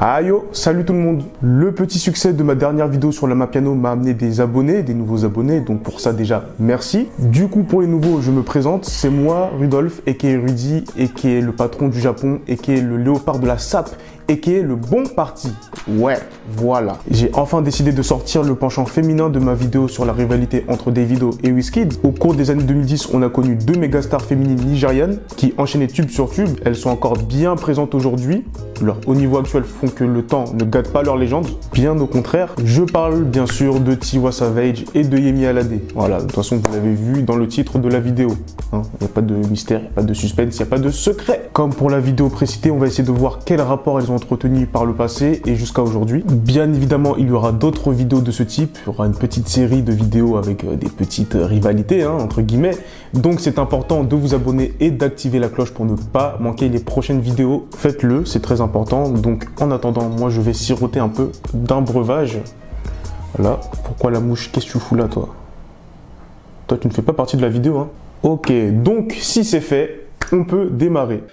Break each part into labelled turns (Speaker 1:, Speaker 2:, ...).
Speaker 1: Ah yo, salut tout le monde. Le petit succès de ma dernière vidéo sur l'Amapiano m'a amené des abonnés, des nouveaux abonnés, donc pour ça déjà merci. Du coup pour les nouveaux, je me présente, c'est moi Rudolf, aka Rudy, aka le patron du Japon, aka le léopard de la SAP, aka le bon parti. Ouais, voilà. J'ai enfin décidé de sortir le penchant féminin de ma vidéo sur la rivalité entre Davido et Wizkid. Au cours des années 2010, on a connu deux méga stars féminines nigérianes qui enchaînaient tube sur tube. Elles sont encore bien présentes aujourd'hui. Leur haut niveau actuel font que le temps ne gâte pas leur légende. Bien au contraire. Je parle bien sûr de Tiwa Savage et de Yemi Alade. Voilà, de toute façon vous l'avez vu dans le titre de la vidéo. Il n'y a pas de mystère, il n'y a pas de suspense, il n'y a pas de secret. Comme pour la vidéo précitée, on va essayer de voir quel rapport elles ont entretenu par le passé et jusqu'à aujourd'hui. Bien évidemment, il y aura d'autres vidéos de ce type. Il y aura une petite série de vidéos avec des petites rivalités, entre guillemets. Donc c'est important de vous abonner et d'activer la cloche pour ne pas manquer les prochaines vidéos. Faites-le, c'est très important. Donc en attendant, moi je vais siroter un peu d'un breuvage. Voilà. Pourquoi la mouche? Qu'est-ce que tu fous là, toi? Toi, tu ne fais pas partie de la vidéo, Ok, donc si c'est fait, on peut démarrer.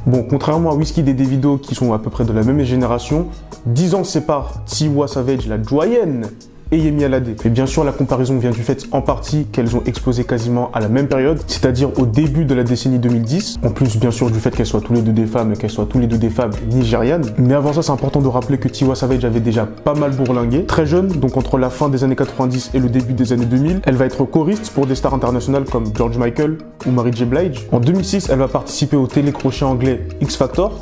Speaker 1: Bon, contrairement à Wizkid et Davido qui sont à peu près de la même génération, 10 ans séparent Tiwa Savage, la doyenne, et Yemi Alade. Et bien sûr, la comparaison vient du fait en partie qu'elles ont explosé quasiment à la même période, c'est-à-dire au début de la décennie 2010. En plus, bien sûr, du fait qu'elles soient tous les deux des femmes et qu'elles soient tous les deux des femmes nigérianes. Mais avant ça, c'est important de rappeler que Tiwa Savage avait déjà pas mal bourlingué. Très jeune, donc entre la fin des années 90 et le début des années 2000, elle va être choriste pour des stars internationales comme George Michael ou Mary J. Blige. En 2006, elle va participer au télécrochet anglais X Factor.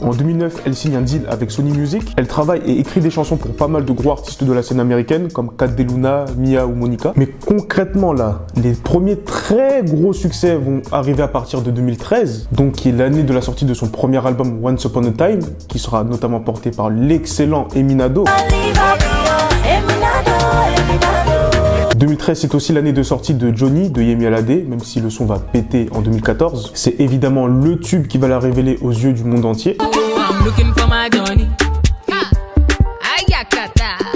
Speaker 1: En 2009, elle signe un deal avec Sony Music. Elle travaille et écrit des chansons pour pas mal de gros artistes de la scène américaine comme Cat DeLuna, Mia ou Monica. Mais concrètement là, les premiers très gros succès vont arriver à partir de 2013, donc qui est l'année de la sortie de son premier album Once Upon a Time, qui sera notamment porté par l'excellent Eminado. 2013, c'est aussi l'année de sortie de Johnny, de Yemi Alade, même si le son va péter en 2014. C'est évidemment le tube qui va la révéler aux yeux du monde entier.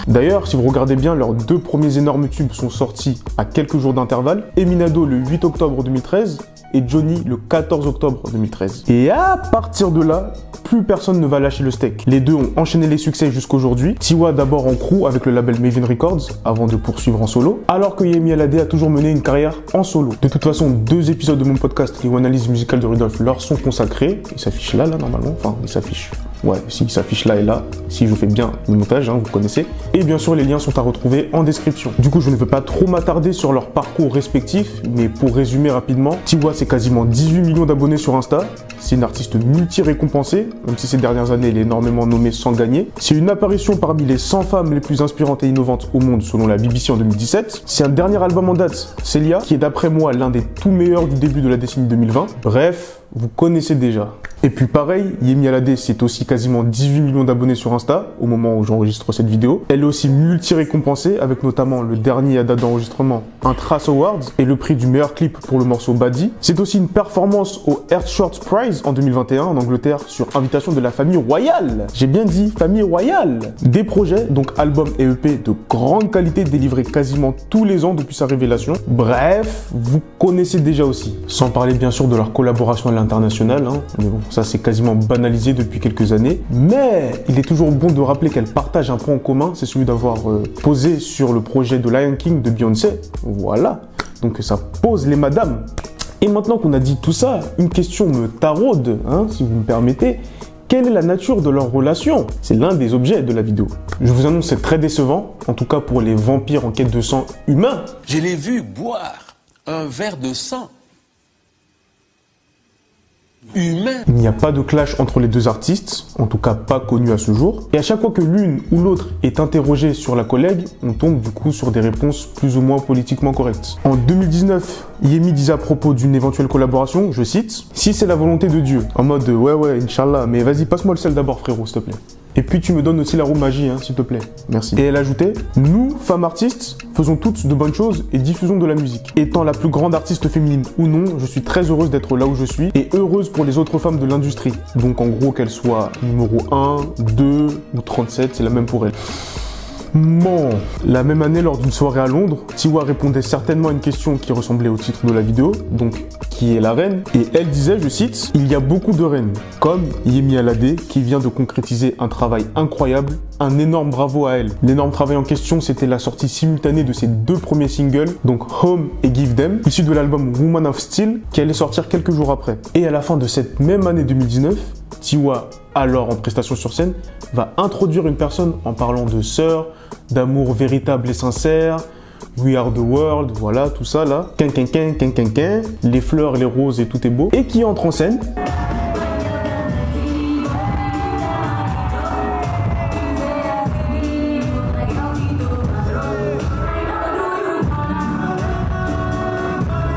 Speaker 1: D'ailleurs, si vous regardez bien, leurs deux premiers énormes tubes sont sortis à quelques jours d'intervalle. Eminado le 8 octobre 2013 et Johnny le 14 octobre 2013. Et à partir de là, plus personne ne va lâcher le steak. Les deux ont enchaîné les succès jusqu'aujourd'hui. Tiwa d'abord en crew avec le label Mavin Records avant de poursuivre en solo, alors que Yemi Alade a toujours mené une carrière en solo. De toute façon, 2 épisodes de mon podcast, les analyses musicales de Rudolf, leur sont consacrés. Ils s'affichent là normalement. Enfin, ils s'affichent. Ouais, si, il s'affiche là et là, si je fais bien le montage, vous connaissez. Et bien sûr, les liens sont à retrouver en description. Du coup, je ne vais pas trop m'attarder sur leur parcours respectif, mais pour résumer rapidement, Tiwa, c'est quasiment 18 millions d'abonnés sur Insta. C'est une artiste multi-récompensée, même si ces dernières années, elle est énormément nommée sans gagner. C'est une apparition parmi les 100 femmes les plus inspirantes et innovantes au monde, selon la BBC en 2017. C'est un dernier album en date, Celia, qui est d'après moi l'un des tout meilleurs du début de la décennie 2020. Bref, vous connaissez déjà. Et puis pareil, Yemi Alade, c'est aussi quasiment 18 millions d'abonnés sur Insta, au moment où j'enregistre cette vidéo. Elle est aussi multi-récompensée, avec notamment le dernier à date d'enregistrement, un Trace Awards, et le prix du meilleur clip pour le morceau Badi. C'est aussi une performance au Earth Shorts Prize en 2021 en Angleterre, sur invitation de la famille royale. J'ai bien dit famille royale. Des projets, donc albums et EP de grande qualité, délivrés quasiment tous les ans depuis sa révélation. Bref, vous connaissez déjà aussi. Sans parler bien sûr de leur collaboration à l'international, mais bon, ça c'est quasiment banalisé depuis quelques années. Mais il est toujours bon de rappeler qu'elles partagent un point en commun, c'est celui d'avoir posé sur le projet de Lion King de Beyoncé. Voilà, donc ça pose les madames. Et maintenant qu'on a dit tout ça, une question me taraude, si vous me permettez. Quelle est la nature de leur relation? C'est l'un des objets de la vidéo. Je vous annonce, c'est très décevant, en tout cas pour les vampires en quête de sang humain.
Speaker 2: Je l'ai vu boire un verre de sang humain.
Speaker 1: Il n'y a pas de clash entre les deux artistes, en tout cas pas connu à ce jour. Et à chaque fois que l'une ou l'autre est interrogée sur la collègue, on tombe du coup sur des réponses plus ou moins politiquement correctes. En 2019, Yemi disait à propos d'une éventuelle collaboration, je cite, « Si c'est la volonté de Dieu », en mode « Ouais, Inch'Allah, mais vas-y, passe-moi le sel d'abord frérot, s'il te plaît ». Et puis tu me donnes aussi la roue magie, hein, s'il te plaît. Merci. Et elle ajoutait, nous, femmes artistes, faisons toutes de bonnes choses et diffusons de la musique. Étant la plus grande artiste féminine ou non, je suis très heureuse d'être là où je suis et heureuse pour les autres femmes de l'industrie. Donc en gros, qu'elles soient numéro 1, 2 ou 37, c'est la même pour elles. Bon, la même année, lors d'une soirée à Londres, Tiwa répondait certainement à une question qui ressemblait au titre de la vidéo, donc qui est la reine, et elle disait, je cite, « Il y a beaucoup de reines, comme Yemi Alade, qui vient de concrétiser un travail incroyable, un énorme bravo à elle. » L'énorme travail en question, c'était la sortie simultanée de ses 2 premiers singles, donc Home et Give Them, issus de l'album Woman of Steel, qui allait sortir quelques jours après. Et à la fin de cette même année 2019, Tiwa, alors en prestation sur scène, va introduire une personne en parlant de sœur, d'amour véritable et sincère, We are the world, voilà, tout ça là, les fleurs, les roses et tout est beau, et qui entre en scène.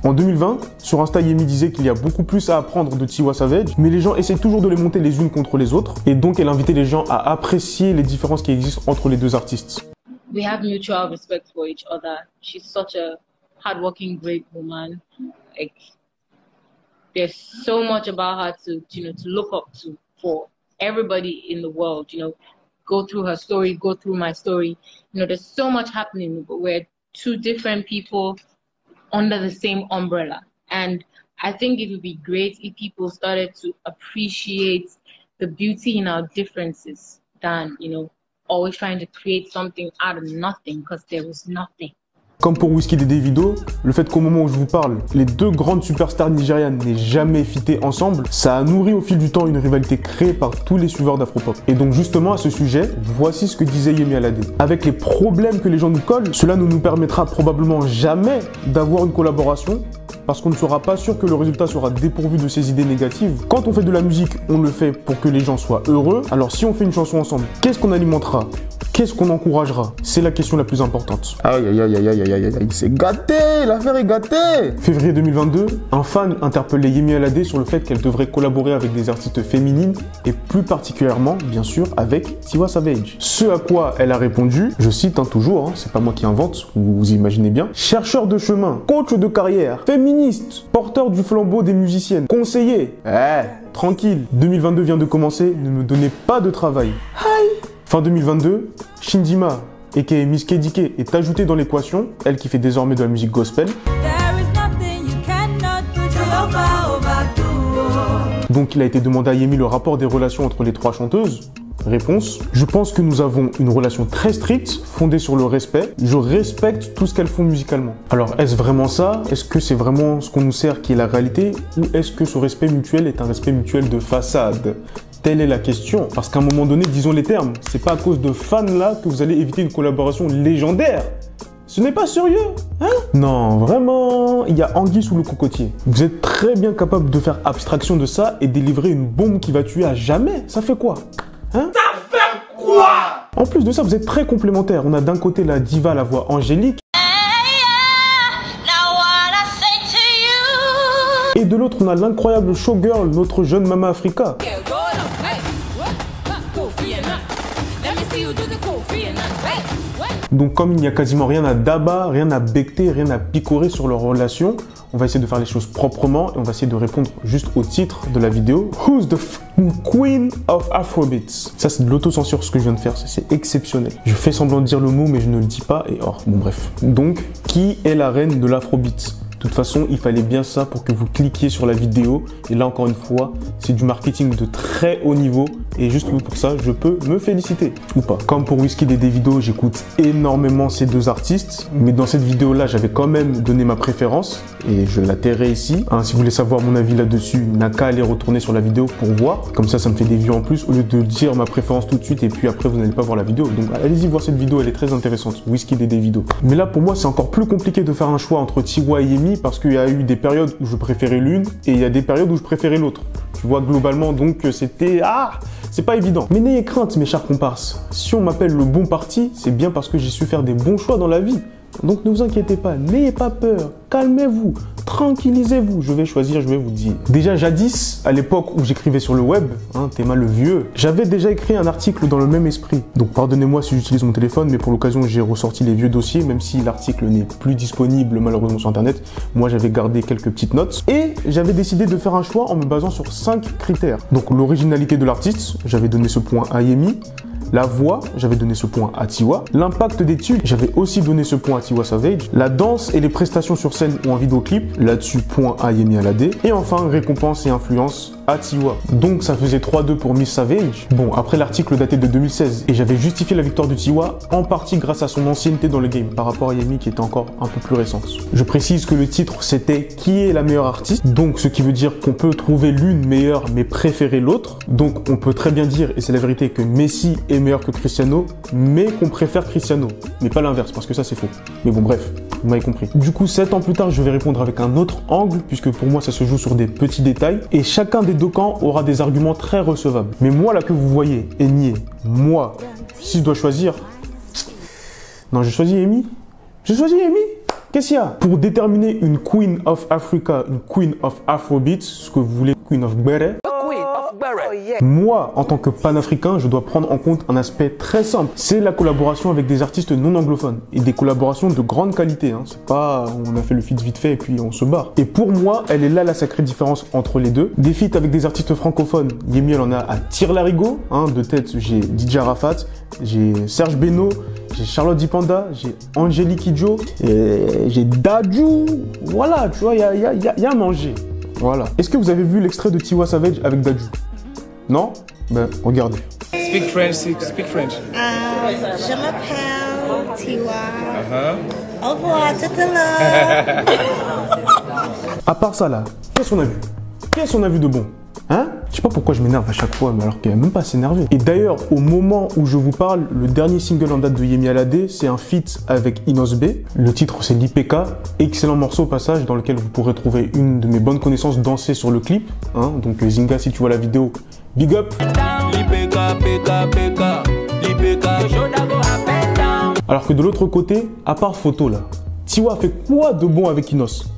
Speaker 1: En 2020, sur Insta, Yemi disait qu'il y a beaucoup plus à apprendre de Tiwa Savage, mais les gens essaient toujours de les monter les unes contre les autres, et donc elle invitait les gens à apprécier les différences qui existent entre les deux artistes.
Speaker 3: We have mutual respect for each other. She's such a hardworking, great woman. Like, there's so much about her to look up to for everybody in the world. Go through her story, go through my story. There's so much happening, but we're 2 different people under the same umbrella. And I think it would be great if people started to appreciate the beauty in our differences than, always trying to create something out of nothing because there was nothing.
Speaker 1: Comme pour Wizkid et Davido, le fait qu'au moment où je vous parle, les 2 grandes superstars nigérianes n'aient jamais fité ensemble, ça a nourri au fil du temps une rivalité créée par tous les suiveurs d'Afropop. Et donc justement à ce sujet, voici ce que disait Yemi Alade. Avec les problèmes que les gens nous collent, cela ne nous permettra probablement jamais d'avoir une collaboration parce qu'on ne sera pas sûr que le résultat sera dépourvu de ces idées négatives. Quand on fait de la musique, on le fait pour que les gens soient heureux. Alors si on fait une chanson ensemble, qu'est-ce qu'on alimentera ? Qu'est-ce qu'on encouragera? C'est la question la plus importante. Aïe aïe aïe aïe aïe aïe aïe, c'est gâté, l'affaire est gâtée. Février 2022, un fan interpellait Yemi Alade sur le fait qu'elle devrait collaborer avec des artistes féminines et plus particulièrement, bien sûr, avec Tiwa Savage. Ce à quoi elle a répondu, je cite toujours, c'est pas moi qui invente, vous imaginez bien, chercheur de chemin, coach de carrière, féministe, porteur du flambeau des musiciennes, conseiller. Tranquille, 2022 vient de commencer, ne me donnez pas de travail. Aïe. Fin 2022, Shinjima, aka Miss Kedike, est ajoutée dans l'équation, elle qui fait désormais de la musique gospel. Donc il a été demandé à Yemi le rapport des relations entre les 3 chanteuses. Réponse: je pense que nous avons une relation très stricte, fondée sur le respect. Je respecte tout ce qu'elles font musicalement. Alors, est-ce vraiment ça? Est-ce que c'est vraiment ce qu'on nous sert qui est la réalité? Ou est-ce que ce respect mutuel est un respect mutuel de façade? Telle est la question. Parce qu'à un moment donné, disons les termes, c'est pas à cause de fans là que vous allez éviter une collaboration légendaire. Ce n'est pas sérieux, hein? Non, vraiment, il y a anguille sous le cocotier. Vous êtes très bien capable de faire abstraction de ça et délivrer une bombe qui va tuer à jamais. Ça fait quoi? Hein?
Speaker 2: Ça fait quoi?
Speaker 1: En plus de ça, vous êtes très complémentaires. On a d'un côté la diva à la voix angélique. Et de l'autre, on a l'incroyable showgirl, notre jeune Mama Africa. Donc comme il n'y a quasiment rien à d'abat, rien à becter, rien à picorer sur leur relation, on va essayer de faire les choses proprement et on va essayer de répondre juste au titre de la vidéo. Who's the queen of Afrobeats? Ça c'est de l'autocensure ce que je viens de faire, c'est exceptionnel. Je fais semblant de dire le mot mais je ne le dis pas et bon bref. Donc, qui est la reine de l'Afrobeat? De toute façon, il fallait bien ça pour que vous cliquiez sur la vidéo. Et là, encore une fois, c'est du marketing de très haut niveau. Et juste pour ça, je peux me féliciter. Ou pas. Comme pour Wizkid et Davido, j'écoute énormément ces 2 artistes. Mais dans cette vidéo-là, j'avais quand même donné ma préférence. Et je la tairai ici. Si vous voulez savoir mon avis là-dessus, n'a qu'à aller retourner sur la vidéo pour voir. Comme ça me fait des vues en plus. Au lieu de dire ma préférence tout de suite et puis après, vous n'allez pas voir la vidéo. Donc, allez-y voir cette vidéo, elle est très intéressante. Wizkid et Davido. Mais là, pour moi, c'est encore plus compliqué de faire un choix entre Tiwa et Yemi parce qu'il y a eu des périodes où je préférais l'une et il y a des périodes où je préférais l'autre. Tu vois, globalement, donc c'était... c'est pas évident. Mais n'ayez crainte, mes chers comparses. Si on m'appelle le bon parti, c'est bien parce que j'ai su faire des bons choix dans la vie. Donc ne vous inquiétez pas, n'ayez pas peur, calmez-vous, tranquillisez-vous, je vais choisir, je vais vous dire. Déjà jadis, à l'époque où j'écrivais sur le web, Théma le vieux, j'avais déjà écrit un article dans le même esprit. Donc pardonnez-moi si j'utilise mon téléphone, mais pour l'occasion j'ai ressorti les vieux dossiers, même si l'article n'est plus disponible malheureusement sur internet. Moi j'avais gardé quelques petites notes et j'avais décidé de faire un choix en me basant sur 5 critères. Donc l'originalité de l'artiste, j'avais donné ce point à Yemi. La voix, j'avais donné ce point à Tiwa. L'impact des tubes, j'avais aussi donné ce point à Tiwa Savage. La danse et les prestations sur scène ou en vidéoclip, là-dessus point à Yemi Alade. Et enfin, récompense et influence à Tiwa. Donc ça faisait 3-2 pour Miss Savage. Bon, après l'article daté de 2016, et j'avais justifié la victoire de Tiwa en partie grâce à son ancienneté dans le game par rapport à Yemi qui était encore un peu plus récente. Je précise que le titre c'était Qui est la meilleure artiste? Donc ce qui veut dire qu'on peut trouver l'une meilleure mais préférer l'autre. Donc on peut très bien dire, et c'est la vérité, que Messi est meilleur que Cristiano, mais qu'on préfère Cristiano. Mais pas l'inverse, parce que ça c'est faux. Mais bon bref, vous m'avez compris. Du coup, 7 ans plus tard, je vais répondre avec un autre angle, puisque pour moi ça se joue sur des petits détails, et chacun des deux camps aura des arguments très recevables. Mais moi là que vous voyez, Enier, moi, si je dois choisir... Non, je choisis Amy. Je choisis Amy. Qu'est-ce qu'il y a? Pour déterminer une Queen of Africa, une Queen of Afrobeat, ce que vous voulez, Queen of Bere, moi, en tant que panafricain, je dois prendre en compte un aspect très simple. C'est la collaboration avec des artistes non anglophones. Et des collaborations de grande qualité. C'est pas, on a fait le feat vite fait et puis on se barre. Et pour moi, elle est là la sacrée différence entre les deux. Des feats avec des artistes francophones. Yemi, elle en a à Tire-Larigot. De tête, j'ai DJ Arafat, j'ai Serge Beno, j'ai Charlotte Dipanda, j'ai Angélique Kidjo, j'ai Dadju. Voilà, tu vois, il y a à manger. Voilà. Est-ce que vous avez vu l'extrait de Tiwa Savage avec Dadju? Non? Ben, regardez.
Speaker 4: Speak French, speak French.
Speaker 5: Je m'appelle Tiwa. Au revoir, tout à l'heure.
Speaker 1: À part ça là, qu'est-ce qu'on a vu? Qu'est-ce qu'on a vu de bon? Je sais pas pourquoi je m'énerve à chaque fois, mais alors qu'il n'y a même pas à s'énerver. Et d'ailleurs, au moment où je vous parle, le dernier single en date de Yemi Alade, c'est un feat avec Inos B. Le titre, c'est l'IPK. Excellent morceau au passage, dans lequel vous pourrez trouver une de mes bonnes connaissances danser sur le clip. Donc Zinga, si tu vois la vidéo, big up. Alors que de l'autre côté, à part photo là, Tiwa fait quoi de bon avec Inos?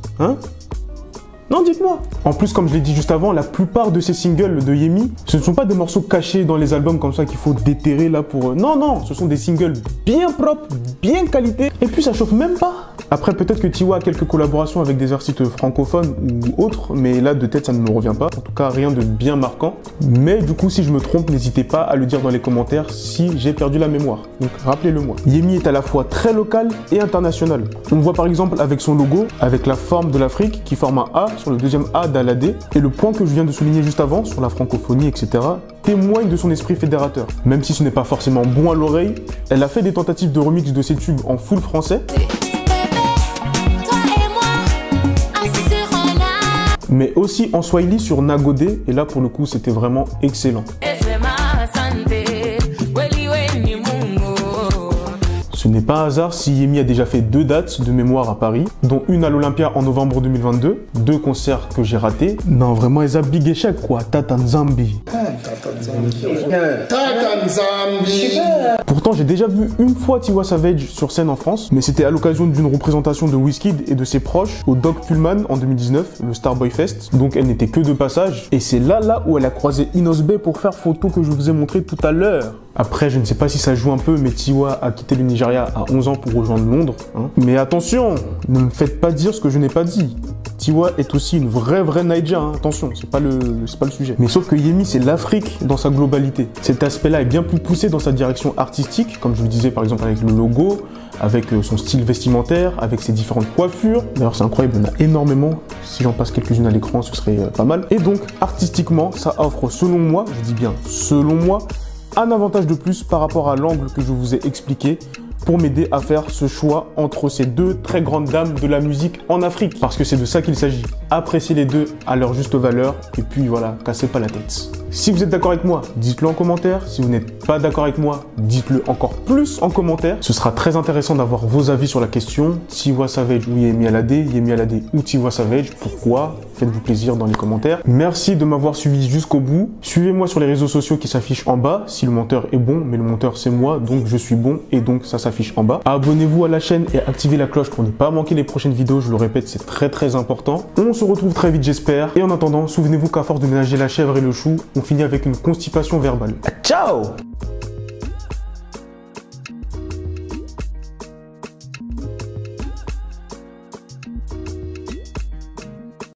Speaker 1: Non, dites-moi. En plus, comme je l'ai dit juste avant, la plupart de ces singles de Yemi, ce ne sont pas des morceaux cachés dans les albums comme ça qu'il faut déterrer là pour... Non, non, ce sont des singles bien propres, bien qualité. Et puis, ça chauffe même pas. Après, peut-être que Tiwa a quelques collaborations avec des artistes francophones ou autres, mais là, de tête, ça ne me revient pas. En tout cas, rien de bien marquant. Mais du coup, si je me trompe, n'hésitez pas à le dire dans les commentaires si j'ai perdu la mémoire. Donc, rappelez-le-moi. Yemi est à la fois très local et international. On le voit par exemple avec son logo, avec la forme de l'Afrique qui forme un A sur le deuxième A d'Alade, et le point que je viens de souligner juste avant, sur la francophonie, etc., témoigne de son esprit fédérateur. Même si ce n'est pas forcément bon à l'oreille, elle a fait des tentatives de remix de ses tubes en full français, mais aussi en swahili sur Nagode, et là pour le coup c'était vraiment excellent. Ce n'est pas un hasard si Yemi a déjà fait 2 dates de mémoire à Paris, dont une à l'Olympia en novembre 2022, 2 concerts que j'ai ratés. Non, vraiment, ils ont big échec quoi, Tata Nzambi. Pourtant, j'ai déjà vu une fois Tiwa Savage sur scène en France, mais c'était à l'occasion d'une représentation de Wizkid et de ses proches au Doc Pullman en 2019, le Starboy Fest. Donc elle n'était que de passage, et c'est là où elle a croisé Inos B pour faire photo que je vous ai montré tout à l'heure. Après, je ne sais pas si ça joue un peu, mais Tiwa a quitté le Nigeria à 11 ans pour rejoindre Londres. Mais attention, ne me faites pas dire ce que je n'ai pas dit. Tiwa est aussi une vraie Naija, attention, c'est pas le sujet. Mais sauf que Yemi, c'est l'Afrique dans sa globalité. Cet aspect-là est bien plus poussé dans sa direction artistique, comme je vous disais par exemple avec le logo, avec son style vestimentaire, avec ses différentes coiffures. D'ailleurs, c'est incroyable, il y en a énormément. Si j'en passe quelques-unes à l'écran, ce serait pas mal. Et donc, artistiquement, ça offre, selon moi, je dis bien selon moi, un avantage de plus par rapport à l'angle que je vous ai expliqué pour m'aider à faire ce choix entre ces 2 très grandes dames de la musique en Afrique. Parce que c'est de ça qu'il s'agit. Appréciez les 2 à leur juste valeur et puis voilà, cassez pas la tête. Si vous êtes d'accord avec moi, dites-le en commentaire. Si vous n'êtes pas d'accord avec moi, dites-le encore plus en commentaire. Ce sera très intéressant d'avoir vos avis sur la question. Tiwa Savage ou Yemi Alade ou Tiwa Savage, pourquoi? Faites-vous plaisir dans les commentaires. Merci de m'avoir suivi jusqu'au bout. Suivez-moi sur les réseaux sociaux qui s'affichent en bas si le monteur est bon, mais le monteur c'est moi, donc je suis bon et donc ça s'affiche. s'affiche en bas. Abonnez-vous à la chaîne et activez la cloche pour ne pas manquer les prochaines vidéos. Je le répète, c'est très important. On se retrouve très vite, j'espère. Et en attendant, souvenez-vous qu'à force de ménager la chèvre et le chou, on finit avec une constipation verbale. Ciao!